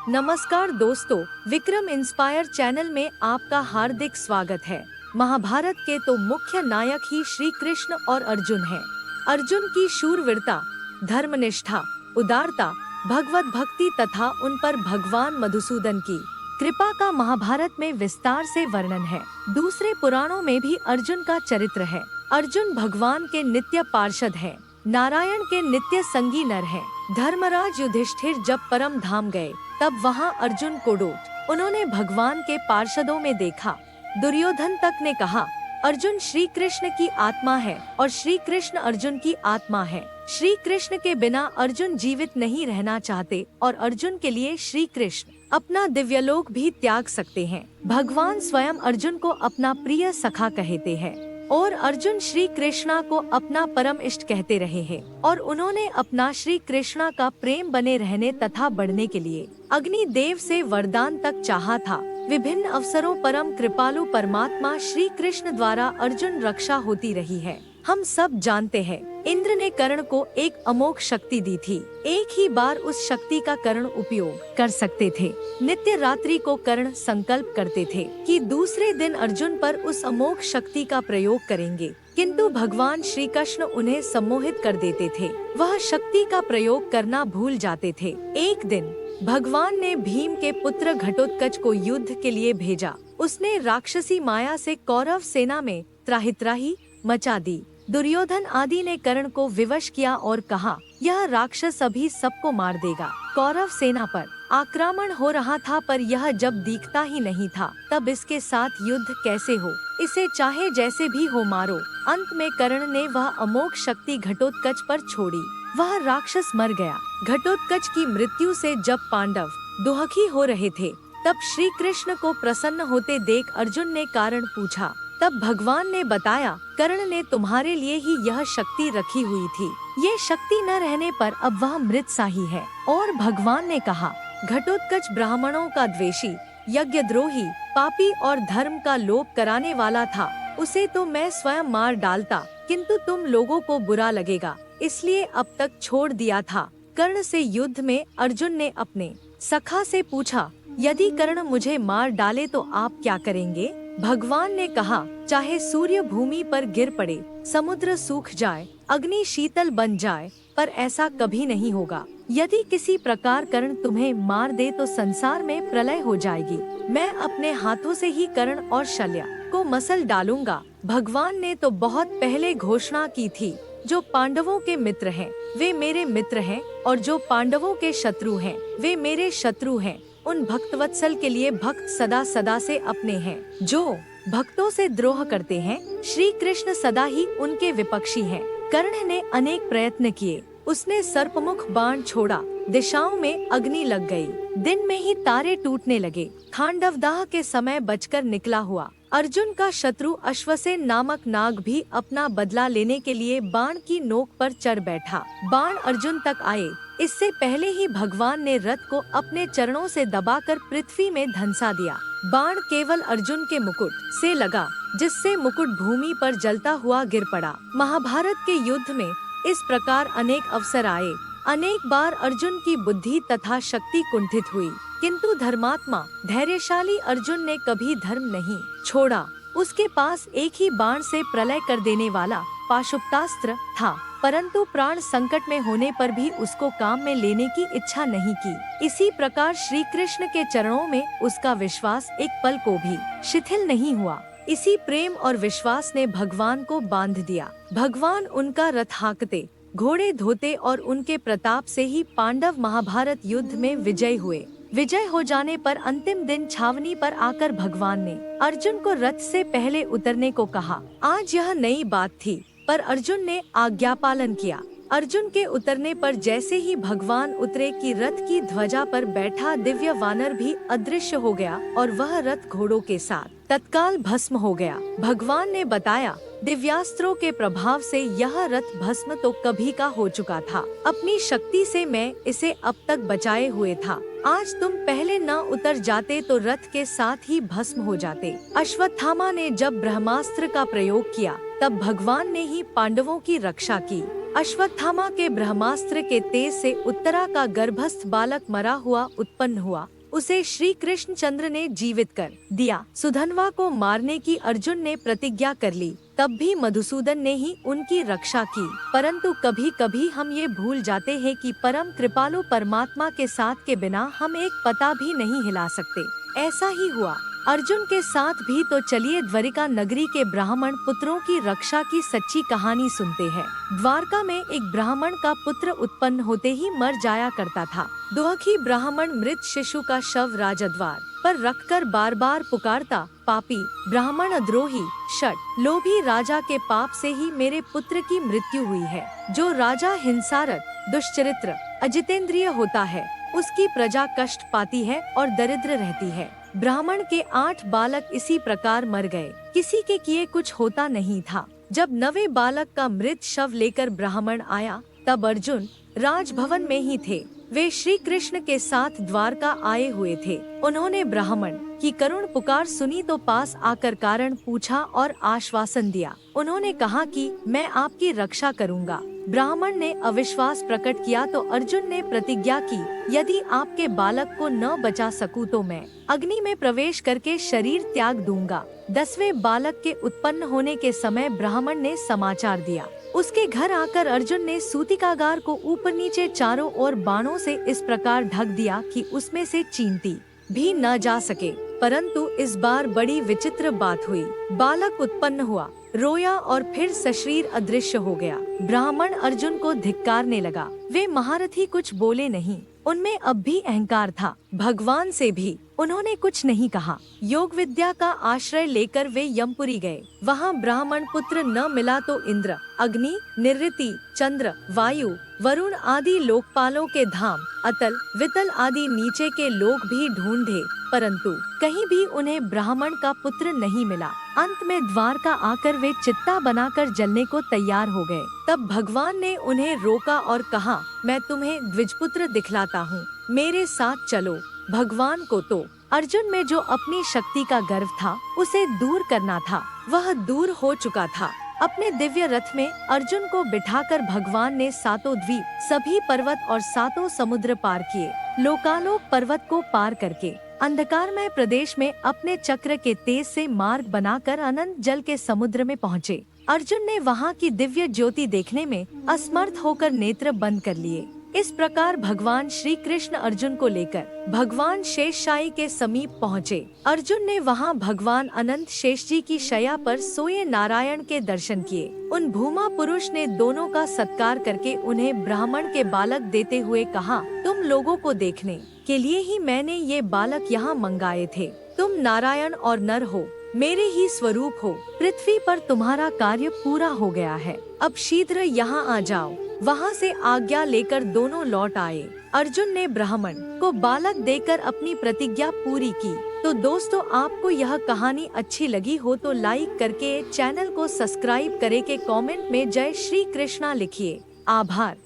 नमस्कार दोस्तों, Vikram inspire channel में आपका हार्दिक स्वागत है। महाभारत के तो मुख्य नायक ही श्री कृष्ण और अर्जुन हैं। अर्जुन की शूरवीरता, धर्मनिष्ठा, उदारता, भगवत भक्ति तथा उन पर भगवान मधुसूदन की कृपा का महाभारत में विस्तार से वर्णन है। दूसरे पुराणों में भी अर्जुन का चरित्र है। अर्जुन भगवान के नित्य पार्षद है, नारायण के नित्य संगी नर है। धर्मराज युधिष्ठिर जब परम धाम गए तब वहाँ अर्जुन को डोट उन्होंने भगवान के पार्षदों में देखा। दुर्योधन तक ने कहा, अर्जुन श्री कृष्ण की आत्मा है और श्री कृष्ण अर्जुन की आत्मा है। श्री कृष्ण के बिना अर्जुन जीवित नहीं रहना चाहते और अर्जुन के लिए श्री कृष्ण अपना दिव्यलोक भी त्याग सकते हैं। भगवान स्वयं अर्जुन को अपना प्रिय सखा कहते हैं और अर्जुन श्री कृष्णा को अपना परम इष्ट कहते रहे हैं और उन्होंने अपना श्री कृष्णा का प्रेम बने रहने तथा बढ़ने के लिए अग्नि देव से वरदान तक चाहा था। विभिन्न अवसरों परम कृपालु परमात्मा श्री कृष्ण द्वारा अर्जुन रक्षा होती रही है। हम सब जानते हैं, इंद्र ने कर्ण को एक अमोघ शक्ति दी थी। एक ही बार उस शक्ति का कर्ण उपयोग कर सकते थे। नित्य रात्रि को कर्ण संकल्प करते थे कि दूसरे दिन अर्जुन पर उस अमोघ शक्ति का प्रयोग करेंगे, किंतु भगवान श्री कृष्ण उन्हें सम्मोहित कर देते थे। वह शक्ति का प्रयोग करना भूल जाते थे। एक दिन भगवान ने भीम के पुत्र घटोत्कच को युद्ध के लिए भेजा। उसने राक्षसी माया से कौरव सेना में त्राहि मचा दी। दुर्योधन आदि ने कर्ण को विवश किया और कहा, यह राक्षस अभी सबको मार देगा। कौरव सेना पर आक्रमण हो रहा था, पर यह जब दिखता ही नहीं था तब इसके साथ युद्ध कैसे हो। इसे चाहे जैसे भी हो मारो। अंत में कर्ण ने वह अमोघ शक्ति घटोत्कच पर छोड़ी। वह राक्षस मर गया। घटोत्कच की मृत्यु से जब पांडव दुखी हो रहे थे तब श्री कृष्ण को प्रसन्न होते देख अर्जुन ने कारण पूछा। तब भगवान ने बताया, कर्ण ने तुम्हारे लिए ही यह शक्ति रखी हुई थी। ये शक्ति न रहने पर अब वह मृत सा ही है। और भगवान ने कहा, घटोत्कच ब्राह्मणों का द्वेषी, यज्ञद्रोही, पापी और धर्म का लोप कराने वाला था। उसे तो मैं स्वयं मार डालता, किंतु तुम लोगों को बुरा लगेगा, इसलिए अब तक छोड़ दिया था। कर्ण से युद्ध में अर्जुन ने अपने सखा से पूछा, यदि कर्ण मुझे मार डाले तो आप क्या करेंगे? भगवान ने कहा, चाहे सूर्य भूमि पर गिर पड़े, समुद्र सूख जाए, अग्नि शीतल बन जाए, पर ऐसा कभी नहीं होगा। यदि किसी प्रकार कर्ण तुम्हें मार दे तो संसार में प्रलय हो जाएगी। मैं अपने हाथों से ही कर्ण और शल्या को मसल डालूंगा। भगवान ने तो बहुत पहले घोषणा की थी, जो पांडवों के मित्र हैं वे मेरे मित्र हैं और जो पांडवों के शत्रु हैं वे मेरे शत्रु हैं। उन भक्तवत्सल के लिए भक्त सदा सदा से अपने हैं। जो भक्तों से द्रोह करते हैं, श्री कृष्ण सदा ही उनके विपक्षी हैं। कर्ण ने अनेक प्रयत्न किए। उसने सर्पमुख बाण छोड़ा, दिशाओं में अग्नि लग गई। दिन में ही तारे टूटने लगे। खांडवदाह के समय बचकर निकला हुआ अर्जुन का शत्रु अश्वसेन नामक नाग भी अपना बदला लेने के लिए बाण की नोक पर चढ़ बैठा। बाण अर्जुन तक आए इससे पहले ही भगवान ने रथ को अपने चरणों से दबाकर पृथ्वी में धंसा दिया। बाण केवल अर्जुन के मुकुट से लगा, जिससे मुकुट भूमि पर जलता हुआ गिर पड़ा। महाभारत के युद्ध में इस प्रकार अनेक अवसर आए। अनेक बार अर्जुन की बुद्धि तथा शक्ति कुंठित हुई, किंतु धर्मात्मा धैर्यशाली अर्जुन ने कभी धर्म नहीं छोड़ा। उसके पास एक ही बाण से प्रलय कर देने वाला पाशुपतास्त्र था, परंतु प्राण संकट में होने पर भी उसको काम में लेने की इच्छा नहीं की। इसी प्रकार श्री कृष्ण के चरणों में उसका विश्वास एक पल को भी शिथिल नहीं हुआ। इसी प्रेम और विश्वास ने भगवान को बांध दिया। भगवान उनका रथ हाँकते, घोड़े धोते और उनके प्रताप से ही पांडव महाभारत युद्ध में विजय हुए। विजय हो जाने पर अंतिम दिन छावनी पर आकर भगवान ने अर्जुन को रथ से पहले उतरने को कहा। आज यह नई बात थी, पर अर्जुन ने आज्ञा पालन किया। अर्जुन के उतरने पर जैसे ही भगवान उतरे कि रथ की ध्वजा पर बैठा दिव्य वानर भी अदृश्य हो गया और वह रथ घोड़ों के साथ तत्काल भस्म हो गया। भगवान ने बताया, दिव्यास्त्रों के प्रभाव से यह रथ भस्म तो कभी का हो चुका था। अपनी शक्ति से मैं इसे अब तक बचाए हुए था। आज तुम पहले न उतर जाते तो रथ के साथ ही भस्म हो जाते। अश्वत्थामा ने जब ब्रह्मास्त्र का प्रयोग किया तब भगवान ने ही पांडवों की रक्षा की। अश्वत्थामा के ब्रह्मास्त्र के तेज से उत्तरा का गर्भस्थ बालक मरा हुआ उत्पन्न हुआ। उसे श्री कृष्णचंद्र ने जीवित कर दिया। सुधन्वा को मारने की अर्जुन ने प्रतिज्ञा कर ली, तब भी मधुसूदन ने ही उनकी रक्षा की। परंतु कभी कभी हम ये भूल जाते हैं कि परम कृपालु परमात्मा के साथ के बिना हम एक पता भी नहीं हिला सकते। ऐसा ही हुआ अर्जुन के साथ भी। तो चलिए द्वारिका नगरी के ब्राह्मण पुत्रों की रक्षा की सच्ची कहानी सुनते हैं। द्वारका में एक ब्राह्मण का पुत्र उत्पन्न होते ही मर जाया करता था। दुखी ब्राह्मण मृत शिशु का शव राजद्वार पर रखकर बार बार पुकारता, पापी ब्राह्मण द्रोही षट लोभी राजा के पाप से ही मेरे पुत्र की मृत्यु हुई है। जो राजा हिंसारत दुष्चरित्र अजितेंद्रिय होता है उसकी प्रजा कष्ट पाती है और दरिद्र रहती है। ब्राह्मण के 8 बालक इसी प्रकार मर गए, किसी के किए कुछ होता नहीं था। जब 9वें बालक का मृत शव लेकर ब्राह्मण आया तब अर्जुन राजभवन में ही थे। वे श्री कृष्ण के साथ द्वारका आए हुए थे। उन्होंने ब्राह्मण की करुण पुकार सुनी तो पास आकर कारण पूछा और आश्वासन दिया। उन्होंने कहा कि मैं आपकी रक्षा करूंगा। ब्राह्मण ने अविश्वास प्रकट किया तो अर्जुन ने प्रतिज्ञा की, यदि आपके बालक को न बचा सकूं तो मैं अग्नि में प्रवेश करके शरीर त्याग दूंगा। 10वें बालक के उत्पन्न होने के समय ब्राह्मण ने समाचार दिया। उसके घर आकर अर्जुन ने सूतिकागार को ऊपर नीचे चारों ओर बाणों से इस प्रकार ढक दिया कि उसमें से चींटी भी न जा सके। परंतु इस बार बड़ी विचित्र बात हुई। बालक उत्पन्न हुआ, रोया और फिर सशरीर अदृश्य हो गया। ब्राह्मण अर्जुन को धिक्कारने लगा। वे महारथी कुछ बोले नहीं, उनमें अब भी अहंकार था। भगवान से भी उन्होंने कुछ नहीं कहा। योग विद्या का आश्रय लेकर वे यमपुरी गए। वहाँ ब्राह्मण पुत्र न मिला तो इंद्र, अग्नि, निरृति, चंद्र, वायु, वरुण आदि लोकपालों के धाम अतल वितल आदि नीचे के लोग भी ढूंढे, परंतु कहीं भी उन्हें ब्राह्मण का पुत्र नहीं मिला। अंत में द्वारका आकर वे चित्ता बनाकर जलने को तैयार हो गए। तब भगवान ने उन्हें रोका और कहा, मैं तुम्हें द्विजपुत्र दिखलाता हूँ, मेरे साथ चलो। भगवान को तो अर्जुन में जो अपनी शक्ति का गर्व था उसे दूर करना था, वह दूर हो चुका था। अपने दिव्य रथ में अर्जुन को बिठाकर भगवान ने 7 द्वीप, सभी पर्वत और 7 समुद्र पार किए। लोकालोक पर्वत को पार करके अंधकारमय प्रदेश में अपने चक्र के तेज से मार्ग बनाकर अनंत जल के समुद्र में पहुँचे। अर्जुन ने वहाँ की दिव्य ज्योति देखने में असमर्थ होकर नेत्र बंद कर लिए। इस प्रकार भगवान श्री कृष्ण अर्जुन को लेकर भगवान शेषशायी के समीप पहुँचे। अर्जुन ने वहाँ भगवान अनंत शेष जी की शैया पर सोए नारायण के दर्शन किए। उन भूमा पुरुष ने दोनों का सत्कार करके उन्हें ब्राह्मण के बालक देते हुए कहा, तुम लोगों को देखने के लिए ही मैंने ये बालक यहाँ मंगाए थे। तुम नारायण और नर हो, मेरे ही स्वरूप हो। पृथ्वी पर तुम्हारा कार्य पूरा हो गया है, अब शीघ्र यहाँ आ जाओ। वहाँ से आज्ञा लेकर दोनों लौट आए। अर्जुन ने ब्राह्मण को बालक देकर अपनी प्रतिज्ञा पूरी की। तो दोस्तों, आपको यह कहानी अच्छी लगी हो तो लाइक करके चैनल को सब्सक्राइब करे के कमेंट में जय श्री कृष्णा लिखिए। आभार।